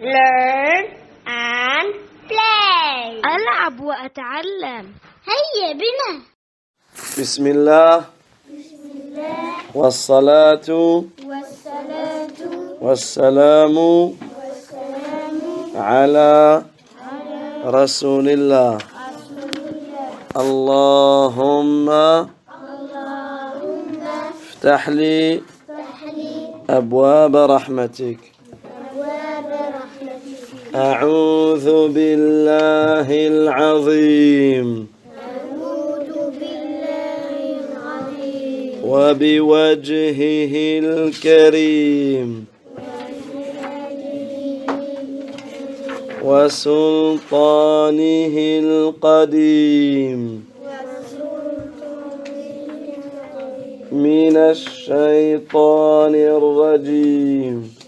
learn and play. ألعب وأتعلم. هيا بنا. بسم الله والصلاة والسلام على رسول الله. اللهم افتح لي أبواب رحمتك. أعوذ بالله العظيم وبوجهه الكريم وسلطانه القديم من الشيطان الرجيم.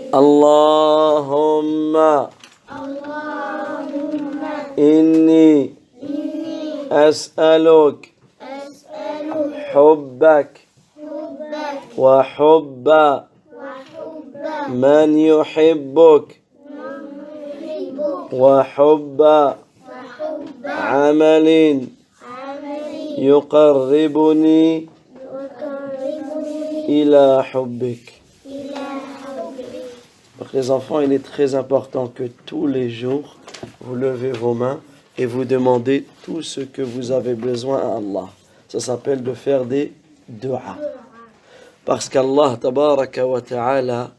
اللهم إني أسألك حبك وحب من يحبك وحب عمل يقربني إلى حبك. Donc les enfants, il est très important que tous les jours, vous levez vos mains et vous demandez tout ce que vous avez besoin à Allah. Ça s'appelle de faire des du'a. Parce qu'Allah, tabaraka wa ta'ala,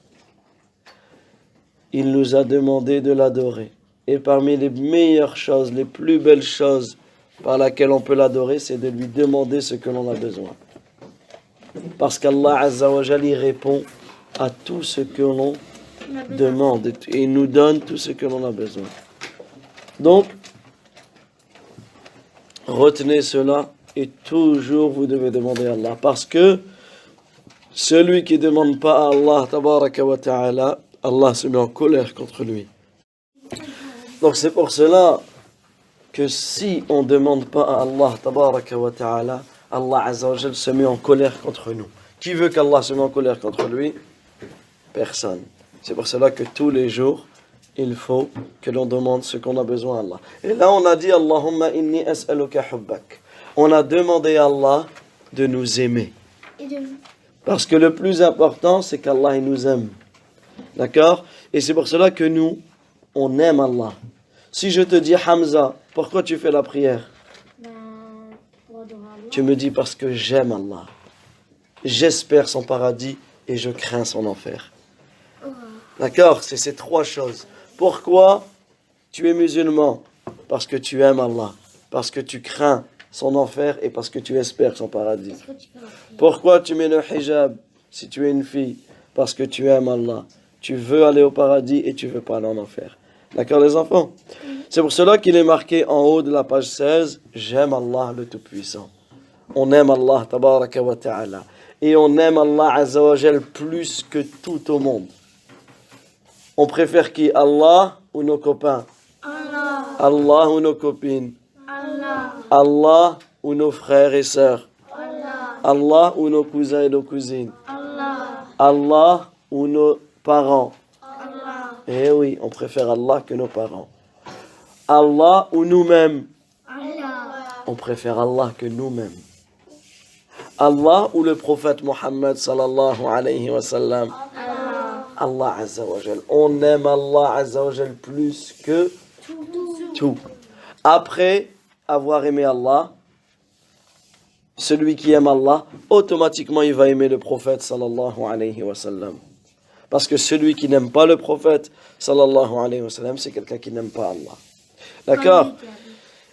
il nous a demandé de l'adorer. Et parmi les meilleures choses, les plus belles choses par lesquelles on peut l'adorer, c'est de lui demander ce que l'on a besoin. Parce qu'Allah, azza wa jalla, il répond à tout ce que l'on demande et il nous donne tout ce que l'on a besoin. Donc, retenez cela et toujours vous devez demander à Allah. Parce que celui qui ne demande pas à Allah, tabaraka wa ta'ala, Allah se met en colère contre lui. Donc c'est pour cela que si on ne demande pas à Allah, tabaraka wa ta'ala, Allah azza wa jal se met en colère contre nous. Qui veut qu'Allah se mette en colère contre lui? Personne. C'est pour cela que tous les jours, il faut que l'on demande ce qu'on a besoin à Allah. Et là, on a dit Allahumma inni as'aluka hubbak. On a demandé à Allah de nous aimer. Parce que le plus important, c'est qu'Allah il nous aime. D'accord? Et c'est pour cela que nous, on aime Allah. Si je te dis Hamza, pourquoi tu fais la prière? Tu me dis parce que j'aime Allah. J'espère son paradis et je crains son enfer. D'accord? C'est ces trois choses. Pourquoi tu es musulman? Parce que tu aimes Allah, parce que tu crains son enfer et parce que tu espères son paradis. Pourquoi tu mets le hijab si tu es une fille? Parce que tu aimes Allah. Tu veux aller au paradis et tu veux pas aller en enfer. D'accord les enfants? C'est pour cela qu'il est marqué en haut de la page 16, j'aime Allah le Tout-Puissant. On aime Allah, tabaraka wa ta'ala. Et on aime Allah azza wa jal plus que tout au monde. On préfère qui? Allah ou nos copains? Allah ou nos copines? Allah ou nos frères et sœurs? Allah ou nos cousins et nos cousines? Allah ou nos parents? Eh oui, on préfère Allah que nos parents. Allah ou nous-mêmes? On préfère Allah que nous-mêmes. Allah ou le prophète Mohammed sallallahu alayhi wa sallam? Allah azza wa jal. On aime Allah azza wa jal plus que tout. Après avoir aimé Allah, celui qui aime Allah, automatiquement il va aimer le prophète sallallahu alayhi wa sallam. Parce que celui qui n'aime pas le prophète sallallahu alayhi wa sallam, c'est quelqu'un qui n'aime pas Allah. D'accord?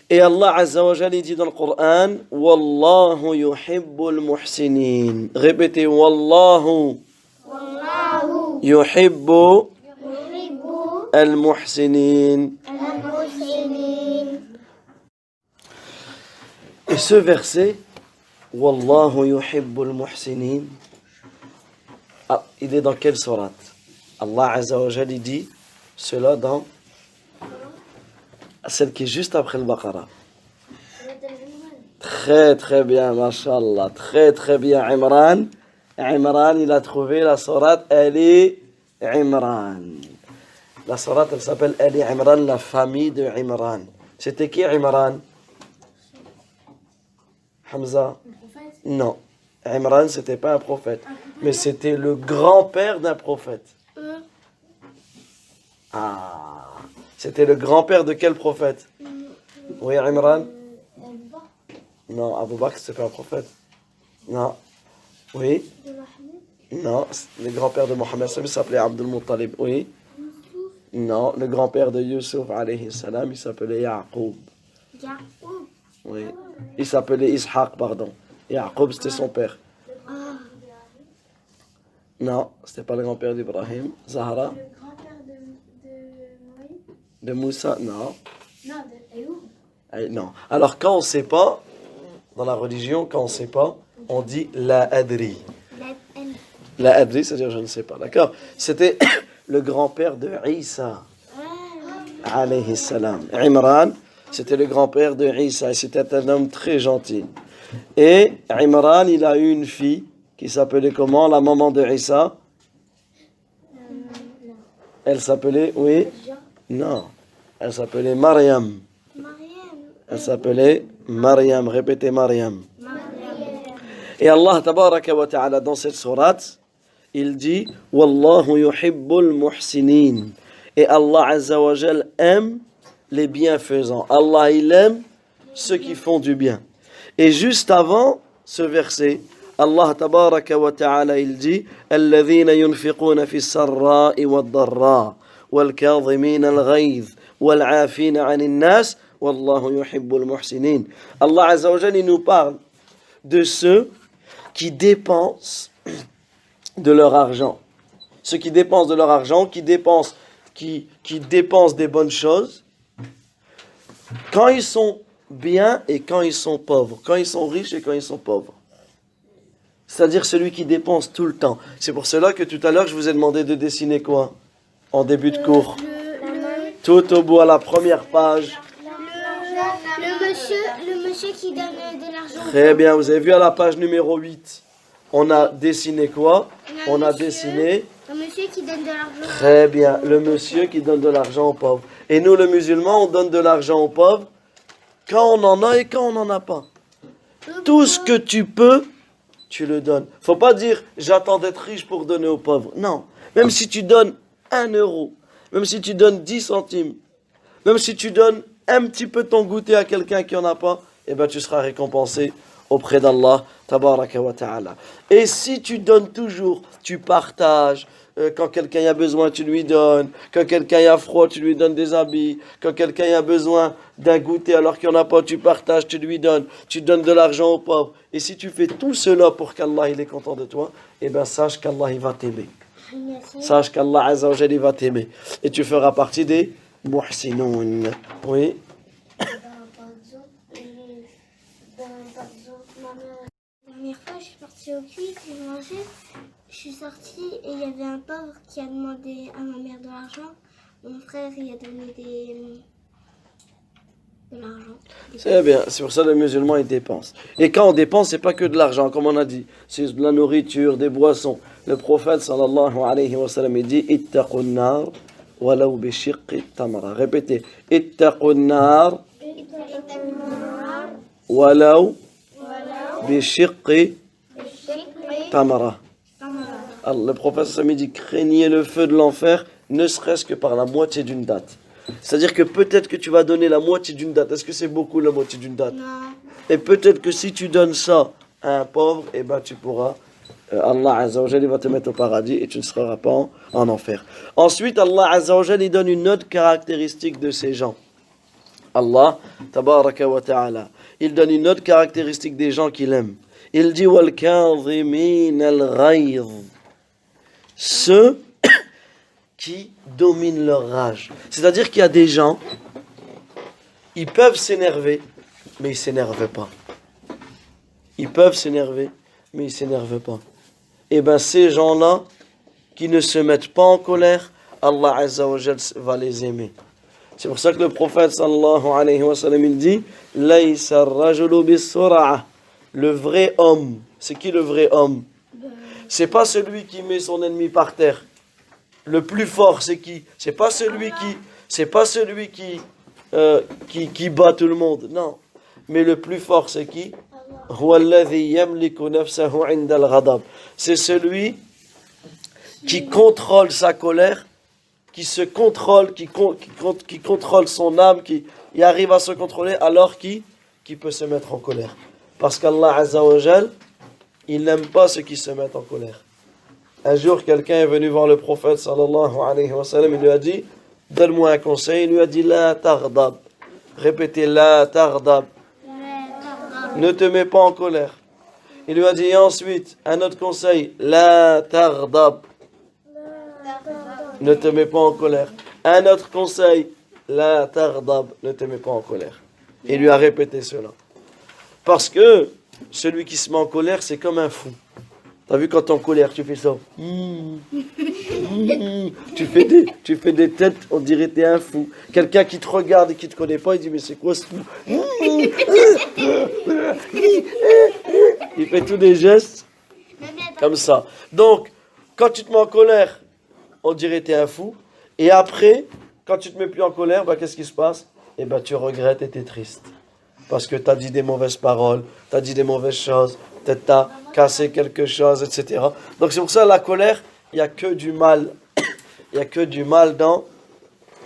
Et Allah azza wa jal dit dans le Coran, Wallahu yuhibbul muhsinin. Répétez, Wallahu yuhibbu al-muhsinin. Et ce verset, Wallahu yuhibbul muhsinin, il est dans quelle sourate? Allah azza wa jal dit cela dans celle qui est juste après le Baqarah. Très très bien, mashallah. Très très bien, Imran. Imran, il a trouvé la sourate Ali Imran. La sourate, elle s'appelle Ali Imran, la famille de Imran. C'était qui Imran? Hamza? Non. Imran, c'était pas un prophète. Mais c'était le grand-père d'un prophète. Ah. C'était le grand-père de quel prophète? Oui, Imran? Non, Abu Bakr, c'est pas un prophète. Non. Oui? Non, le grand-père de Mohammed s'appelait Abdul Muttalib. Oui? Non, le grand-père de Yusuf, alayhi salam, il s'appelait Yaqub. Oui. Il s'appelait Ishaq, pardon. Yaqub, c'était son père. Non, c'était pas le grand-père d'Ibrahim. Zahra? Le grand-père de Moïse? De Moussa? Non. Non, de Ayoub. Non. Alors, quand on ne sait pas, dans la religion, quand on ne sait pas, on dit la adri. La adri, c'est-à-dire je ne sais pas. D'accord? C'était le grand-père de Isa, alayhi salam. Imran, c'était le grand-père de Isa. Et c'était un homme très gentil. Et Imran, il a eu une fille qui s'appelait comment, la maman de Isa? Elle s'appelait, oui? Non. Elle s'appelait Mariam. Elle s'appelait Mariam. Répétez Mariam. Et Allah tabaraka wa ta'ala dans cette sourate, il dit Wallahu yuhibbul muhsinin. Et Allah azza wa jal aime les bienfaisants. Allah il aime ceux qui font du bien. Et juste avant ce verset, Allah tabaraka wa ta'ala il dit Alladhina yunfiquna fi sarra'i wad darra wal kadhimina al ghayz wal 'afina 'anil nas wallahu yuhibbul muhsinin. Allah azza wa jal il nous parle de ceux qui dépensent de leur argent. Ceux qui dépensent de leur argent, qui dépensent des bonnes choses, quand ils sont bien et quand ils sont pauvres, quand ils sont riches et quand ils sont pauvres. C'est-à-dire celui qui dépense tout le temps. C'est pour cela que tout à l'heure, je vous ai demandé de dessiner quoi? En début de cours. Tout au bout, à la première page. Le monsieur qui donne de l'argent. Très bien, vous avez vu à la page numéro 8, on a dessiné quoi? On a dessiné... Un monsieur qui donne de l'argent. Très bien, le monsieur qui donne de l'argent aux pauvres. Et nous, les musulmans, on donne de l'argent aux pauvres quand on en a et quand on n'en a pas. Tout ce que tu peux, tu le donnes. Faut pas dire j'attends d'être riche pour donner aux pauvres. Non, même si tu donnes 1 euro, même si tu donnes 10 centimes, même si tu donnes un petit peu ton goûter à quelqu'un qui n'en a pas, eh ben tu seras récompensé auprès d'Allah, tabaraka wa ta'ala. Et si tu donnes toujours, tu partages, quand quelqu'un a besoin, tu lui donnes, quand quelqu'un a froid, tu lui donnes des habits, quand quelqu'un a besoin d'un goûter alors qu'il n'y en a pas, tu partages, tu lui donnes, tu donnes de l'argent aux pauvres. Et si tu fais tout cela pour qu'Allah il est content de toi, eh bien sache qu'Allah il va t'aimer. Sache qu'Allah Azza wa Jalla il va t'aimer. Et tu feras partie des muhsinoun. Oui. La première fois, je suis partie au cuit, j'ai mangé. Je suis sortie et il y avait un pauvre qui a demandé à ma mère de l'argent. Mon frère, il a donné de l'argent. C'est bien, c'est pour ça que les musulmans ils dépensent. Et quand on dépense, c'est pas que de l'argent, comme on a dit. C'est de la nourriture, des boissons. Le prophète sallallahu alayhi wa sallam il dit Ittaqun nar walau bi shiqqi tamra. Répétez. Ittaqun nar walau bi shiqqi tamra. Le prophète sallallahu dit craignez le feu de l'enfer, ne serait-ce que par la moitié d'une date. C'est-à-dire que peut-être que tu vas donner la moitié d'une date. Est-ce que c'est beaucoup la moitié d'une date? Non. Et peut-être que si tu donnes ça à un pauvre, eh ben tu pourras, Allah Azza wa Jalla va te mettre au paradis et tu ne seras pas en enfer. Ensuite, Allah Azza wa Jalla il donne une autre caractéristique de ces gens. Allah, tabaraka wa ta'ala, il donne une autre caractéristique des gens qu'il aime. Il dit wal kadhimin al-ghayz. Ceux qui dominent leur rage. C'est-à-dire qu'il y a des gens, ils peuvent s'énerver, mais ils ne s'énervent pas. Ils peuvent s'énerver, mais ils ne s'énervent pas. Et bien ces gens-là, qui ne se mettent pas en colère, Allah Azza wa Jal va les aimer. C'est pour ça que le prophète sallallahu alayhi wa sallam il dit Laysa ar-rajulu bis-sur'a. Le vrai homme, c'est qui le vrai homme? C'est pas celui qui met son ennemi par terre. Le plus fort, c'est qui? C'est pas celui qui bat tout le monde. Non. Mais le plus fort, c'est qui? C'est celui qui contrôle sa colère, qui se contrôle, qui contrôle son âme, qui arrive à se contrôler alors qui peut se mettre en colère. Parce qu'Allah Azza wa Jal, il n'aime pas ceux qui se mettent en colère. Un jour, quelqu'un est venu voir le prophète sallallahu alayhi wa sallam, il lui a dit, donne-moi un conseil. Il lui a dit, la tardab. Répétez, la tardab. Ne te mets pas en colère. Il lui a dit ensuite, un autre conseil, la tardab. Ne te mets pas en colère. Un autre conseil, la tardab. Ne te mets pas en colère. Il lui a répété cela. Parce que celui qui se met en colère, c'est comme un fou. T'as vu quand t'es en colère, tu fais ça. Tu fais des têtes, on dirait t'es un fou. Quelqu'un qui te regarde et qui te connaît pas, il dit mais c'est quoi ce fou? Il fait tous des gestes comme ça. Donc, quand tu te mets en colère, on dirait t'es un fou. Et après, quand tu te mets plus en colère, qu'est-ce qui se passe? Tu regrettes et t'es triste. Parce que t'as dit des mauvaises paroles, t'as dit des mauvaises choses, peut-être t'as cassé quelque chose, etc. Donc c'est pour ça la colère, il n'y a que du mal. Il n'y a que du mal dans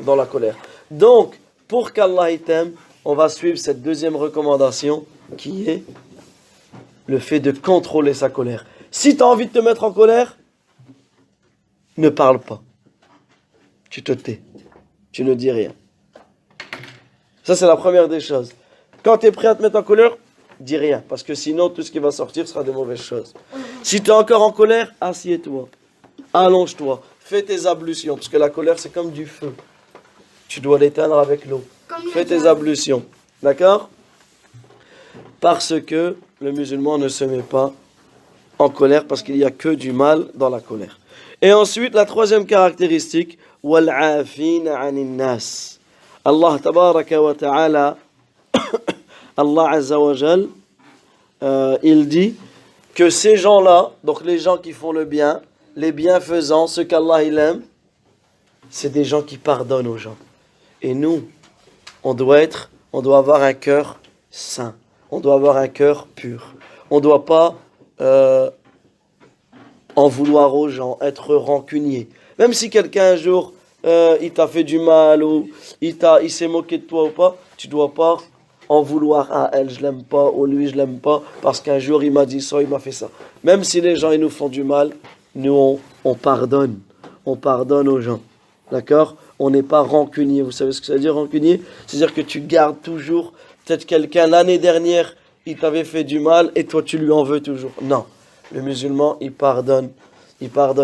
la colère. Donc, pour qu'Allah t'aime, on va suivre cette deuxième recommandation qui est le fait de contrôler sa colère. Si tu as envie de te mettre en colère, ne parle pas. Tu te tais. Tu ne dis rien. Ça, c'est la première des choses. Quand tu es prêt à te mettre en colère, dis rien. Parce que sinon, tout ce qui va sortir sera de mauvaises choses. Si tu es encore en colère, assieds-toi. Allonge-toi. Fais tes ablutions. Parce que la colère, c'est comme du feu. Tu dois l'éteindre avec l'eau. Fais tes ablutions. D'accord? Parce que le musulman ne se met pas en colère. Parce qu'il n'y a que du mal dans la colère. Et ensuite, la troisième caractéristique, وَالْعَافِينَ عَنِ النَّاسِ. Allah tabaraka wa ta'ala, Allah Azza wa Jal, il dit que ces gens-là, donc les gens qui font le bien, les bienfaisants, ceux qu'Allah il aime, c'est des gens qui pardonnent aux gens. Et nous, on doit avoir un cœur saint, on doit avoir un cœur pur. On ne doit pas en vouloir aux gens, être rancunier. Même si quelqu'un un jour, il t'a fait du mal ou il s'est moqué de toi ou pas, tu ne dois pas en vouloir à elle, je l'aime pas, ou lui, je l'aime pas, parce qu'un jour il m'a dit ça, il m'a fait ça. Même si les gens ils nous font du mal, nous on pardonne aux gens. D'accord? On n'est pas rancunier. Vous savez ce que ça veut dire rancunier? C'est-à-dire que tu gardes toujours, peut-être quelqu'un l'année dernière, il t'avait fait du mal et toi tu lui en veux toujours. Non. Le musulman, il pardonne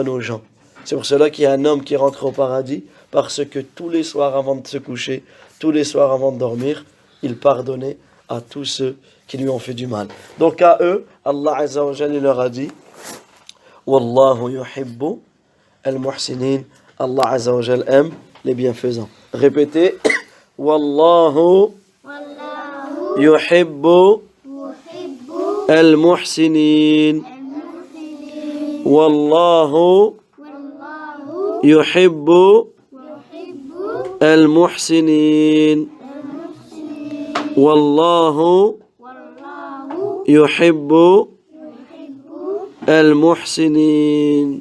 aux gens. C'est pour cela qu'il y a un homme qui rentre au paradis, parce que tous les soirs avant de se coucher, tous les soirs avant de dormir, il pardonnait à tous ceux qui lui ont fait du mal. Donc à eux, Allah Azza wa Jalla leur a dit, Wallahu yuhibbu al-muhsinin. Allah Azza wa Jalla aime les bienfaisants. Répétez, Wallahu yuhibbu al-muhsinin. Wallahu yuhibbu al-muhsinin. Wallahu yuhibbu al-muhsinin.